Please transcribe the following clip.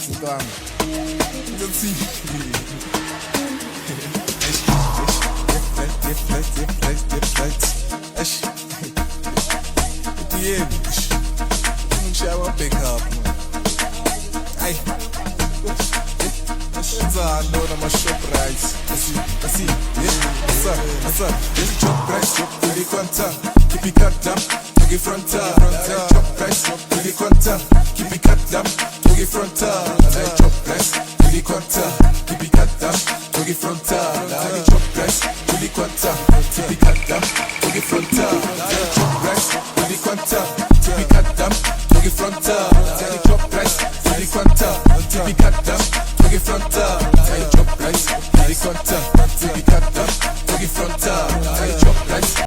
Então, eu sim. Não chama pick up, mano. Ai. I know that my shop price. Assim, essa, esse shop price, ele conta, keep it cut down, to get fronta. Shop price, ele conta, keep it cut down, to get fronta. Shop price, ele conta, keep it cut down, to get fronta. Shop price, ele conta, keep it cut down, to get fronta. Shop price, ele conta, keep it cut down, to get fronta. Shop price, ele conta, keep it cut down, to get fronta. Chop rice, ele conta, to be cut down, to get fronta. Chop rice.